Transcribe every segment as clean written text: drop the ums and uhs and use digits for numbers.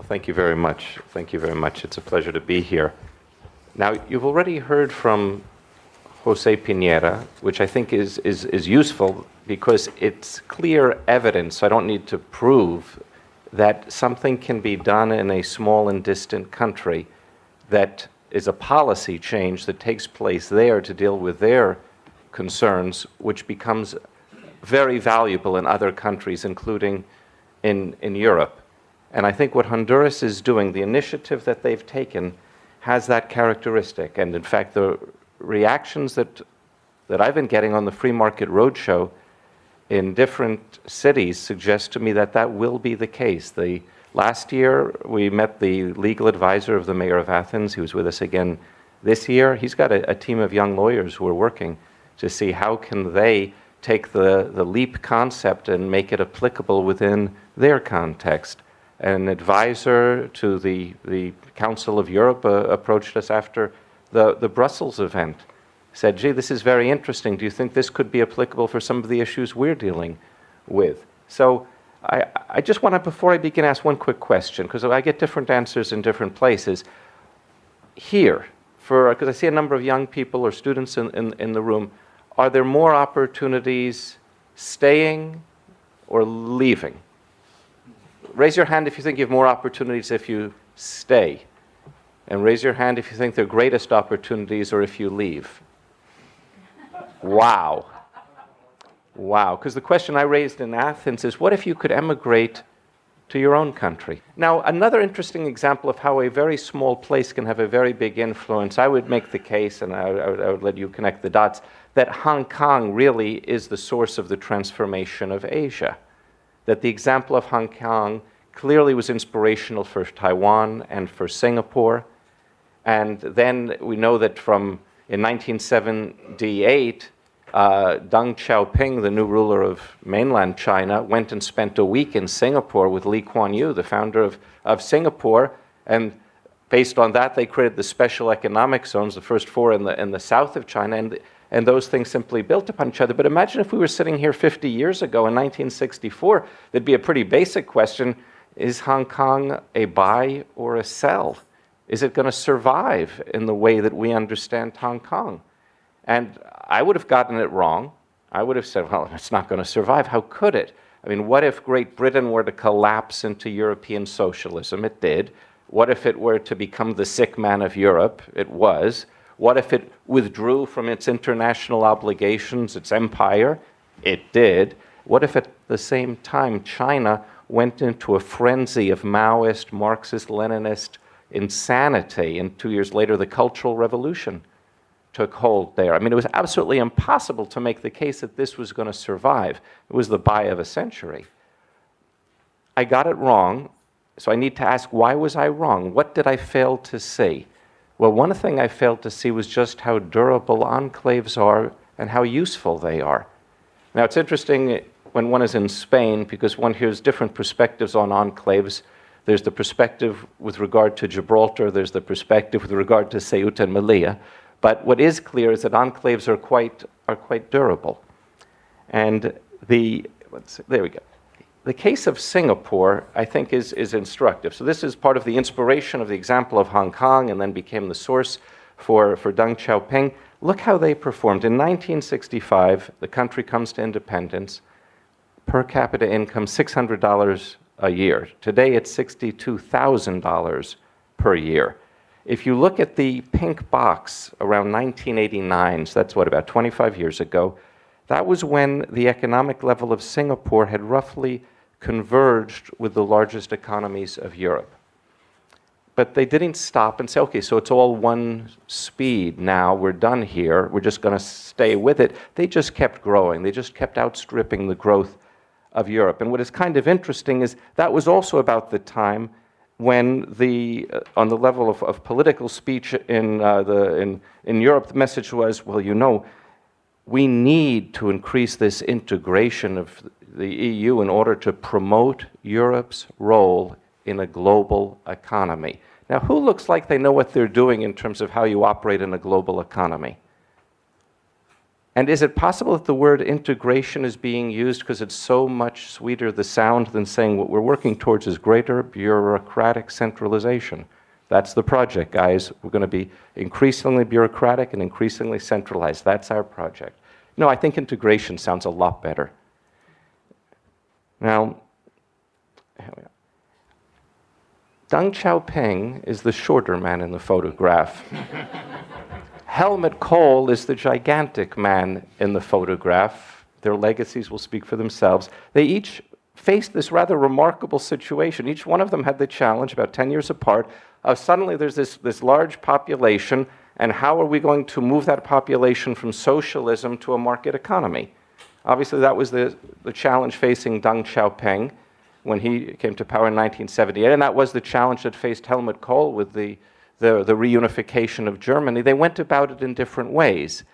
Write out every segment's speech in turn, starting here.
thank you very much. Thank you very much. It's a pleasure to be here. Now, you've already heard from Jose Pineda, which I think is useful because it's clear evidence, I don't need to prove, that something can be done in a small and distant country that is a policy change that takes place there to deal with their concerns, which becomes very valuable in other countries, including in Europe. And I think what Honduras is doing, the initiative that they've taken, has that characteristic. And in fact, the reactions that I've been getting on the Free Market Roadshow in different cities suggest to me that that will be the case. Last year, we met the legal advisor of the mayor of Athens. He was with us again this year. He's got a team of young lawyers who are working to see how can they take the LEAP concept and make it applicable within their context. An advisor to the Council of Europe approached us after the Brussels event, said, gee, this is very interesting. Do you think this could be applicable for some of the issues we're dealing with? So I just want to, before I begin, ask one quick question, because I get different answers in different places. Here, because I see a number of young people or students in the room, are there more opportunities staying or leaving? Raise your hand if you think you have more opportunities if you stay. And raise your hand if you think there are greatest opportunities or if you leave. Wow. Wow. Because the question I raised in Athens is, what if you could emigrate to your own country? Now, another interesting example of how a very small place can have a very big influence, I would make the case, and I would let you connect the dots, that Hong Kong really is the source of the transformation of Asia. That the example of Hong Kong clearly was inspirational for Taiwan and for Singapore. And then we know that in 1978, Deng Xiaoping, the new ruler of mainland China, went and spent a week in Singapore with Lee Kuan Yew, the founder of Singapore. And based on that, they created the special economic zones, the first four in the south of China. And those things simply built upon each other. But imagine if we were sitting here 50 years ago in 1964, there'd be a pretty basic question. Is Hong Kong a buy or a sell? Is it going to survive in the way that we understand Hong Kong? And I would have gotten it wrong. I would have said, well, it's not going to survive. How could it? I mean, what if Great Britain were to collapse into European socialism? It did. What if it were to become the sick man of Europe? It was. What if it withdrew from its international obligations, its empire? It did. What if at the same time China went into a frenzy of Maoist, Marxist, Leninist insanity, and 2 years later the Cultural Revolution took hold there? I mean, it was absolutely impossible to make the case that this was going to survive. It was the buy of a century. I got it wrong, so I need to ask, why was I wrong? What did I fail to see? Well, one thing I failed to see was just how durable enclaves are and how useful they are. Now, it's interesting when one is in Spain because one hears different perspectives on enclaves. There's the perspective with regard to Gibraltar. There's the perspective with regard to Ceuta and Melilla. But what is clear is that enclaves are quite durable. And there we go. The case of Singapore, I think, is instructive. So this is part of the inspiration of the example of Hong Kong and then became the source for Deng Xiaoping. Look how they performed. In 1965, the country comes to independence. Per capita income, $600 a year. Today, it's $62,000 per year. If you look at the pink box around 1989, so that's about 25 years ago, that was when the economic level of Singapore had roughly converged with the largest economies of Europe. But they didn't stop and say, okay, so it's all one speed now, we're done here, we're just going to stay with it. They just kept growing. They just kept outstripping the growth of Europe. And what is kind of interesting is that was also about the time when on the level of political speech in Europe, the message was, well, you know, we need to increase this integration of the EU in order to promote Europe's role in a global economy. Now, who looks like they know what they're doing in terms of how you operate in a global economy? And is it possible that the word integration is being used because it's so much sweeter the sound than saying what we're working towards is greater bureaucratic centralization? That's the project, guys. We're going to be increasingly bureaucratic and increasingly centralized. That's our project. No, I think integration sounds a lot better. Now, Deng Xiaoping is the shorter man in the photograph. Helmut Kohl is the gigantic man in the photograph. Their legacies will speak for themselves. They each faced this rather remarkable situation. Each one of them had the challenge, about 10 years apart, of suddenly there's this large population, and how are we going to move that population from socialism to a market economy? Obviously, that was the challenge facing Deng Xiaoping when he came to power in 1978, and that was the challenge that faced Helmut Kohl with the reunification of Germany. They went about it in different ways,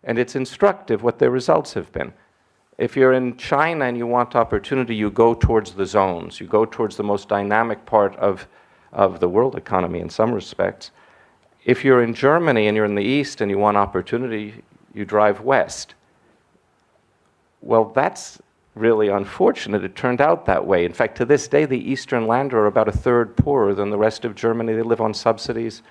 and it's instructive what their results have been. If you're in China and you want opportunity, you go towards the zones. You go towards the most dynamic part of the world economy in some respects. If you're in Germany and you're in the East and you want opportunity, you drive west. Well, that's really unfortunate. It turned out that way. In fact, to this day, the Eastern Länder are about a third poorer than the rest of Germany. They live on subsidies.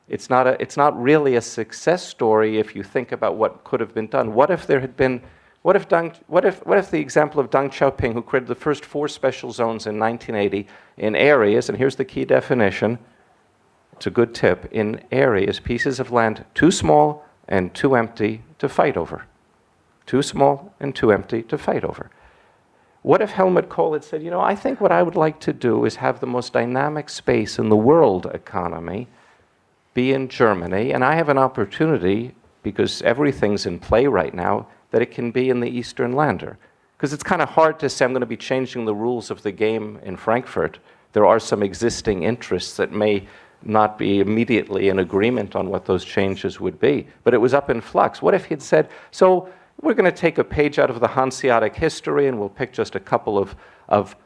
It's not really a success story if you think about what could have been done. What if there had been, what if the example of Deng Xiaoping, who created the first 4 special zones in 1980 in areas, and here's the key definition, it's a good tip, in areas, pieces of land too small and too empty to fight over. Too small and too empty to fight over. What if Helmut Kohl had said, I think what I would like to do is have the most dynamic space in the world economy be in Germany, and I have an opportunity, because everything's in play right now, that it can be in the Eastern Länder. Because it's kind of hard to say I'm going to be changing the rules of the game in Frankfurt. There are some existing interests that may not be immediately in agreement on what those changes would be. But it was up in flux. What if he'd said, so we're going to take a page out of the Hanseatic history and we'll pick just a couple of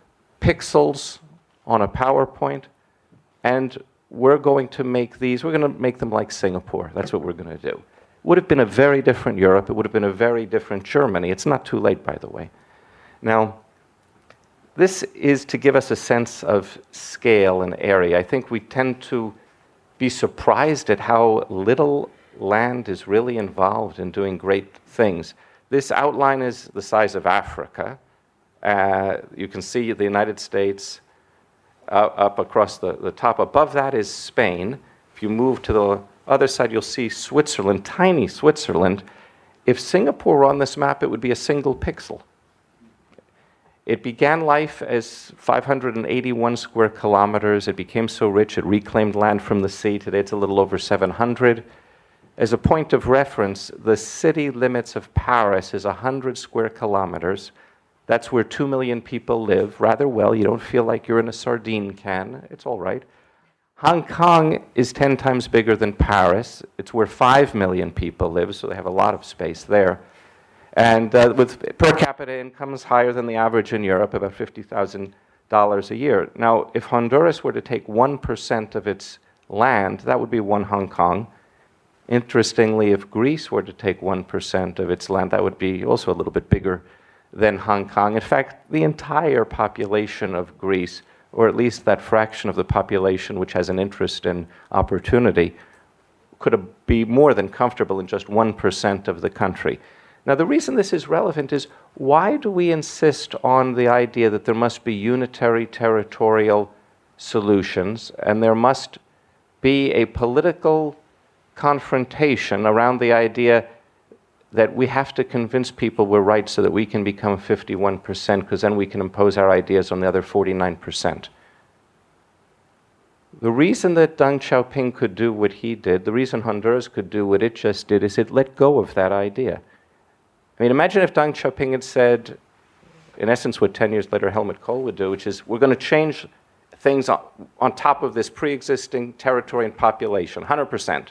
pixels on a PowerPoint, and we're going to make them like Singapore. That's what we're going to do. Would have been a very different Europe. It would have been a very different Germany. It's not too late, by the way. Now, this is to give us a sense of scale and area. I think we tend to be surprised at how little land is really involved in doing great things. This outline is the size of Africa. You can see the United States up across the top. Above that is Spain. If you move to the other side, you'll see Switzerland, tiny Switzerland. If Singapore were on this map, it would be a single pixel. It began life as 581 square kilometers. It became so rich, it reclaimed land from the sea. Today it's a little over 700. As a point of reference, the city limits of Paris is 100 square kilometers. That's where 2 million people live rather well. You don't feel like you're in a sardine can. It's all right. Hong Kong is 10 times bigger than Paris. It's where 5 million people live, so they have a lot of space there. And with per capita incomes higher than the average in Europe, about $50,000 a year. Now, if Honduras were to take 1% of its land, that would be one Hong Kong. Interestingly, if Greece were to take 1% of its land, that would be also a little bit bigger than Hong Kong. In fact, the entire population of Greece, or at least that fraction of the population which has an interest in opportunity, could be more than comfortable in just 1% of the country. Now, the reason this is relevant is, why do we insist on the idea that there must be unitary territorial solutions and there must be a political confrontation around the idea that we have to convince people we're right so that we can become 51%, because then we can impose our ideas on the other 49%. The reason that Deng Xiaoping could do what he did, the reason Honduras could do what it just did, is it let go of that idea. I mean, imagine if Deng Xiaoping had said, in essence, what 10 years later Helmut Kohl would do, which is, we're going to change things on top of this pre-existing territory and population, 100%.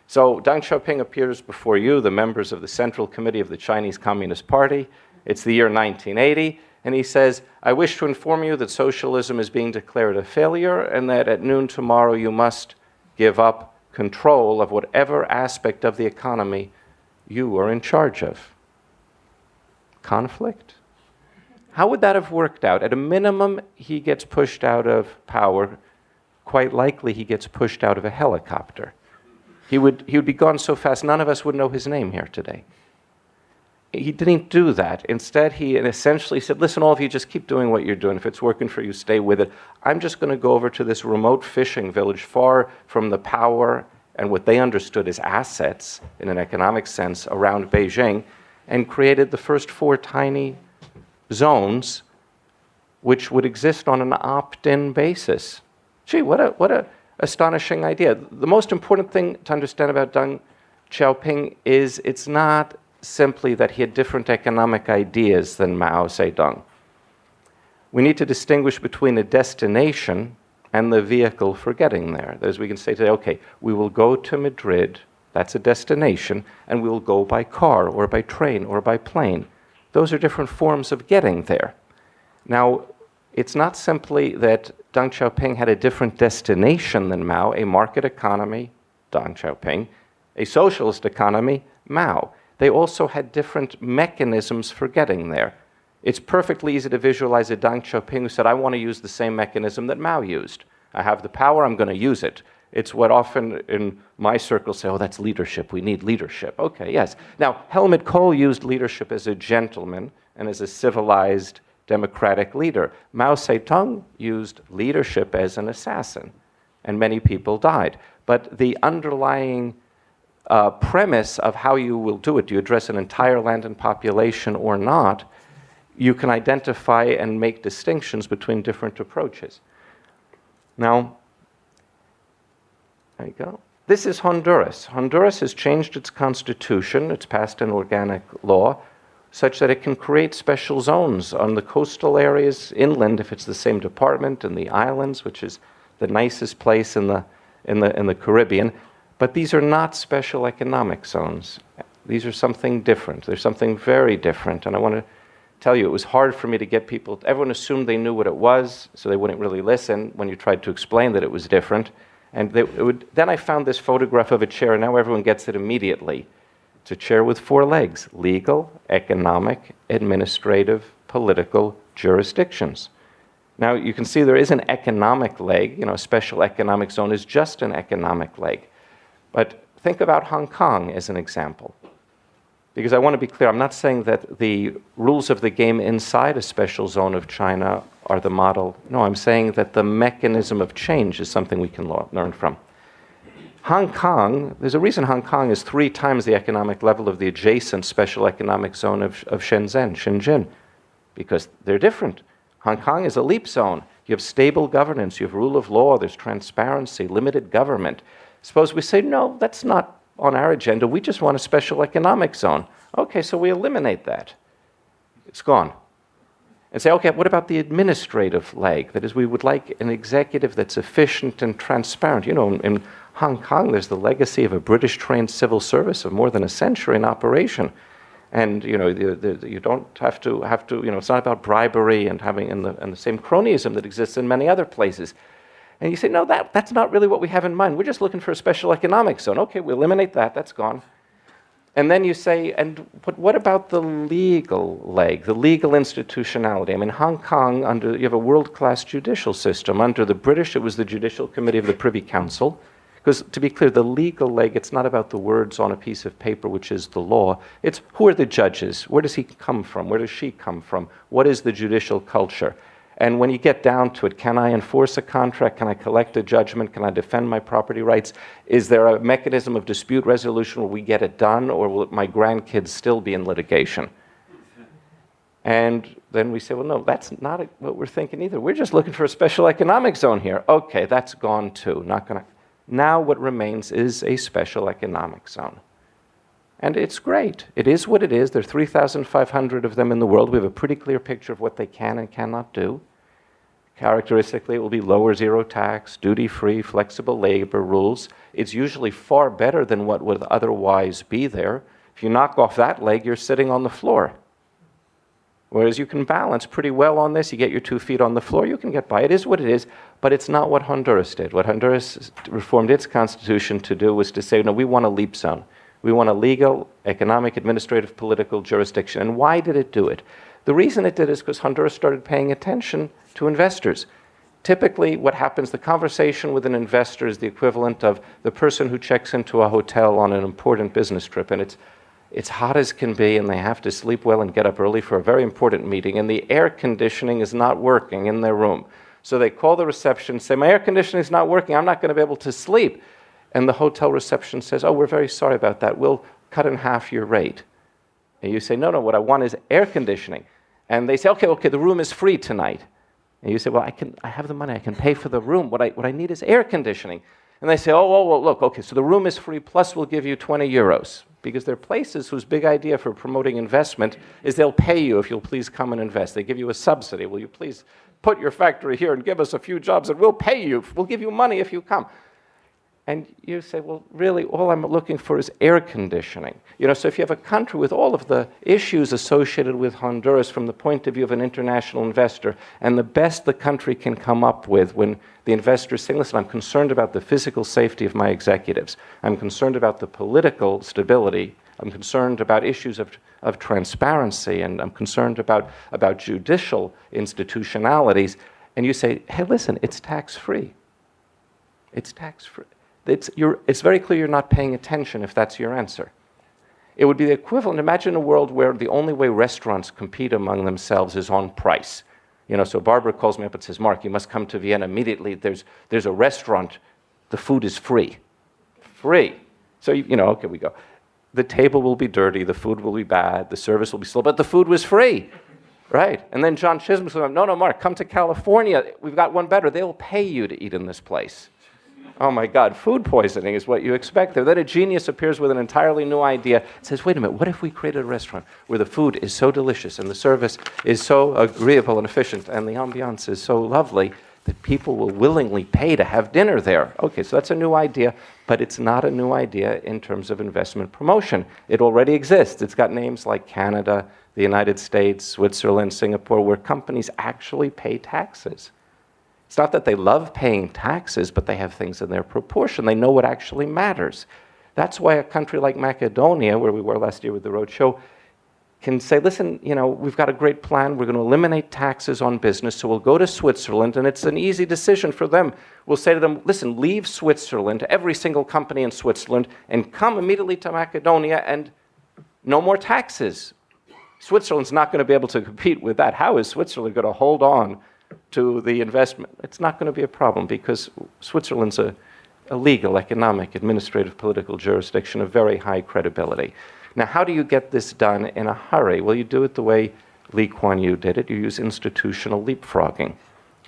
So Deng Xiaoping appears before you, the members of the Central Committee of the Chinese Communist Party. It's the year 1980, and he says, I wish to inform you that socialism is being declared a failure and that at noon tomorrow you must give up control of whatever aspect of the economy you are in charge of? Conflict? How would that have worked out? At a minimum, he gets pushed out of power. Quite likely, he gets pushed out of a helicopter. He would be gone so fast, none of us would know his name here today. He didn't do that. Instead, he essentially said, listen, all of you, just keep doing what you're doing. If it's working for you, stay with it. I'm just going to go over to this remote fishing village far from the power and what they understood as assets, in an economic sense, around Beijing, and created the first 4 tiny zones which would exist on an opt-in basis. Gee, what a astonishing idea. The most important thing to understand about Deng Xiaoping is it's not simply that he had different economic ideas than Mao Zedong. We need to distinguish between a destination and the vehicle for getting there. As we can say today, okay, we will go to Madrid, that's a destination, and we will go by car or by train or by plane. Those are different forms of getting there. Now, it's not simply that Deng Xiaoping had a different destination than Mao, a market economy, Deng Xiaoping, a socialist economy, Mao. They also had different mechanisms for getting there. It's perfectly easy to visualize a Deng Xiaoping who said, I want to use the same mechanism that Mao used. I have the power, I'm going to use it. It's what often in my circles say, oh, that's leadership, we need leadership. Okay, yes. Now, Helmut Kohl used leadership as a gentleman and as a civilized democratic leader. Mao Zedong used leadership as an assassin, and many people died. But the underlying premise of how you will do it, do you address an entire land and population or not, you can identify and make distinctions between different approaches. Now, there you go. This is Honduras. Honduras has changed its constitution. It's passed an organic law such that it can create special zones on the coastal areas, inland, if it's the same department, and the islands, which is the nicest place in the Caribbean. But these are not special economic zones. These are something different. They're something very different. And I want to tell you, it was hard for me to get people. Everyone assumed they knew what it was, so they wouldn't really listen when you tried to explain that it was different. And then I found this photograph of a chair, and now everyone gets it immediately. It's a chair with 4 legs: legal, economic, administrative, political jurisdictions. Now, you can see there is an economic leg. A special economic zone is just an economic leg. But think about Hong Kong as an example. Because I want to be clear, I'm not saying that the rules of the game inside a special zone of China are the model. No, I'm saying that the mechanism of change is something we can learn from. Hong Kong, there's a reason Hong Kong is 3 times the economic level of the adjacent special economic zone of Shenzhen, because they're different. Hong Kong is a leap zone. You have stable governance, you have rule of law, there's transparency, limited government. Suppose we say, no, that's not on our agenda, we just want a special economic zone. Okay, so we eliminate that. It's gone. And say, okay, what about the administrative leg? That is, we would like an executive that's efficient and transparent. In Hong Kong, there's the legacy of a British-trained civil service of more than a century in operation. And, you don't have to, it's not about bribery and having and the same cronyism that exists in many other places. And you say, no, that's not really what we have in mind. We're just looking for a special economic zone. Okay, we eliminate that. That's gone. And then you say, but what about the legal leg, the legal institutionality? I mean, Hong Kong, you have a world-class judicial system. Under the British, it was the Judicial Committee of the Privy Council. Because, to be clear, the legal leg, it's not about the words on a piece of paper, which is the law. It's who are the judges? Where does he come from? Where does she come from? What is the judicial culture? And when you get down to it, can I enforce a contract? Can I collect a judgment? Can I defend my property rights? Is there a mechanism of dispute resolution where we get it done, or will my grandkids still be in litigation? And then we say, well, no, that's not what we're thinking either. We're just looking for a special economic zone here. Okay, that's gone too. Not going to. Now what remains is a special economic zone. And it's great. It is what it is. There are 3,500 of them in the world. We have a pretty clear picture of what they can and cannot do. Characteristically, it will be lower zero tax, duty-free, flexible labor rules. It's usually far better than what would otherwise be there. If you knock off that leg, you're sitting on the floor. Whereas you can balance pretty well on this. You get your 2 feet on the floor, you can get by. It is what it is, but it's not what Honduras did. What Honduras reformed its constitution to do was to say, no, we want a leap zone. We want a legal, economic, administrative, political jurisdiction. And why did it do it? The reason it did is because Honduras started paying attention to investors. Typically, what happens, the conversation with an investor is the equivalent of the person who checks into a hotel on an important business trip, and it's hot as can be, and they have to sleep well and get up early for a very important meeting, and the air conditioning is not working in their room. So they call the reception, say, my air conditioning is not working, I'm not going to be able to sleep. And the hotel reception says, oh, we're very sorry about that, we'll cut in half your rate. And you say, no, what I want is air conditioning. And they say, okay, the room is free tonight. And you say, well, I have the money, I can pay for the room. What I need is air conditioning. And they say, well, look, okay, so the room is free, plus we'll give you 20 euros. Because there are places whose big idea for promoting investment is they'll pay you if you'll please come and invest. They give you a subsidy. Will you please put your factory here and give us a few jobs and we'll pay you. We'll give you money if you come. And you say, well, really, all I'm looking for is air conditioning. So if you have a country with all of the issues associated with Honduras from the point of view of an international investor, and the best the country can come up with when the investor is saying, listen, I'm concerned about the physical safety of my executives. I'm concerned about the political stability. I'm concerned about issues of transparency, and I'm concerned about judicial institutionalities. And you say, hey, listen, it's tax-free. It's tax-free. It's very clear you're not paying attention if that's your answer. It would be the equivalent. Imagine a world where the only way restaurants compete among themselves is on price. So Barbara calls me up and says, Mark, you must come to Vienna immediately. There's a restaurant. The food is free. Free. So, okay, we go. The table will be dirty. The food will be bad. The service will be slow. But the food was free. Right? And then John Chisholm says, no, Mark, come to California. We've got one better. They'll pay you to eat in this place. Oh my God, food poisoning is what you expect there. Then a genius appears with an entirely new idea. Says, wait a minute, what if we created a restaurant where the food is so delicious and the service is so agreeable and efficient and the ambiance is so lovely that people will willingly pay to have dinner there? Okay, so that's a new idea, but it's not a new idea in terms of investment promotion. It already exists. It's got names like Canada, the United States, Switzerland, Singapore, where companies actually pay taxes. It's not that they love paying taxes, but they have things in their proportion. They know what actually matters. That's why a country like Macedonia, where we were last year with the roadshow, can say, listen, we've got a great plan. We're going to eliminate taxes on business, so we'll go to Switzerland, and it's an easy decision for them. We'll say to them, listen, leave Switzerland, every single company in Switzerland, and come immediately to Macedonia, and no more taxes. Switzerland's not going to be able to compete with that. How is Switzerland going to hold on to the investment? It's not going to be a problem because Switzerland's a legal, economic, administrative, political jurisdiction of very high credibility. Now, how do you get this done in a hurry? Well, you do it the way Lee Kuan Yew did it. You use institutional leapfrogging.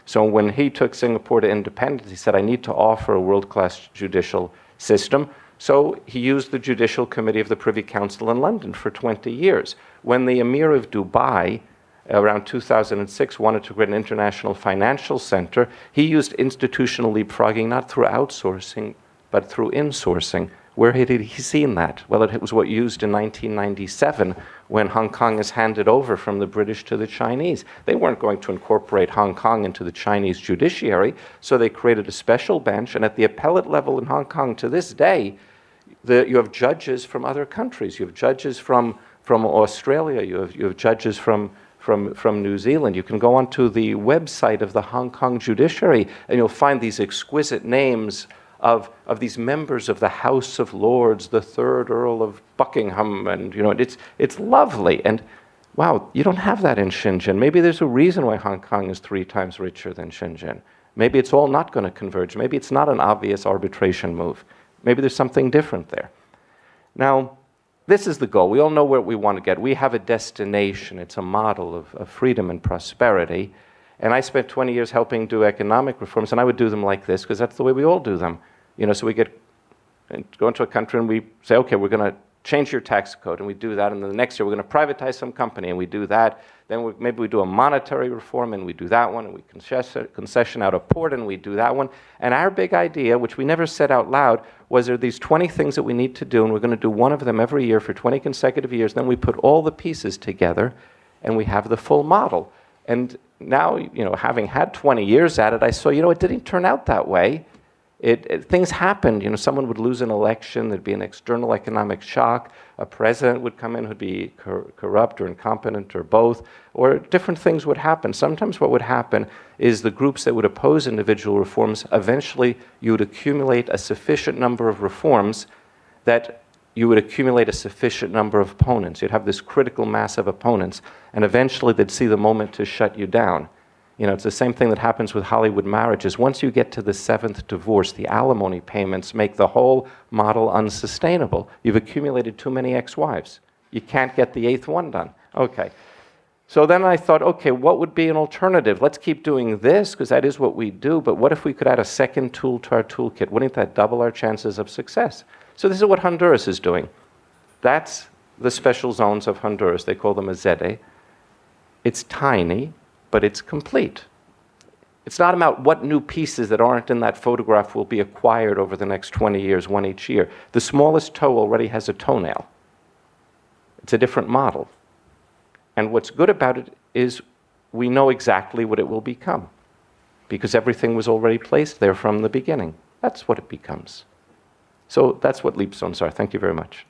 So when he took Singapore to independence, he said, I need to offer a world-class judicial system. So he used the Judicial Committee of the Privy Council in London for 20 years. When the Emir of Dubai around 2006, wanted to create an international financial center, he used institutional leapfrogging, not through outsourcing, but through insourcing. Where had he seen that? Well, it was what used in 1997 when Hong Kong is handed over from the British to the Chinese. They weren't going to incorporate Hong Kong into the Chinese judiciary, so they created a special bench, and at the appellate level in Hong Kong to this day, you have judges from other countries. You have judges from Australia. You have judges from New Zealand. You can go onto the website of the Hong Kong judiciary and you'll find these exquisite names of these members of the House of Lords, the 3rd Earl of Buckingham, and it's lovely. And wow, you don't have that in Shenzhen. Maybe there's a reason why Hong Kong is 3 times richer than Shenzhen. Maybe it's all not going to converge. Maybe it's not an obvious arbitration move. Maybe there's something different there. Now, this is the goal. We all know where we want to get. We have a destination. It's a model of freedom and prosperity. And I spent 20 years helping do economic reforms, and I would do them like this, because that's the way we all do them. So we go into a country and we say, okay, we're going to change your tax code, and we do that. And then the next year, we're going to privatize some company, and we do that. Then maybe we do a monetary reform, and we do that one. And we concession out a port, and we do that one. And our big idea, which we never said out loud, was there are these 20 things that we need to do, and we're going to do one of them every year for 20 consecutive years. Then we put all the pieces together, and we have the full model. And now, having had 20 years at it, I saw, it didn't turn out that way. Things happened. Someone would lose an election. There'd be an external economic shock. A president would come in who'd be corrupt or incompetent or both, or different things would happen. Sometimes what would happen is the groups that would oppose individual reforms, eventually you would accumulate a sufficient number of reforms that you would accumulate a sufficient number of opponents. You'd have this critical mass of opponents, and eventually they'd see the moment to shut you down. It's the same thing that happens with Hollywood marriages. Once you get to the 7th divorce, the alimony payments make the whole model unsustainable. You've accumulated too many ex-wives. You can't get the 8th one done. Okay. So then I thought, okay, what would be an alternative? Let's keep doing this, because that is what we do, but what if we could add a second tool to our toolkit? Wouldn't that double our chances of success? So this is what Honduras is doing. That's the special zones of Honduras. They call them a ZE. It's tiny, but it's complete. It's not about what new pieces that aren't in that photograph will be acquired over the next 20 years, one each year. The smallest toe already has a toenail. It's a different model. And what's good about it is we know exactly what it will become, because everything was already placed there from the beginning. That's what it becomes. So that's what leap zones are. Thank you very much.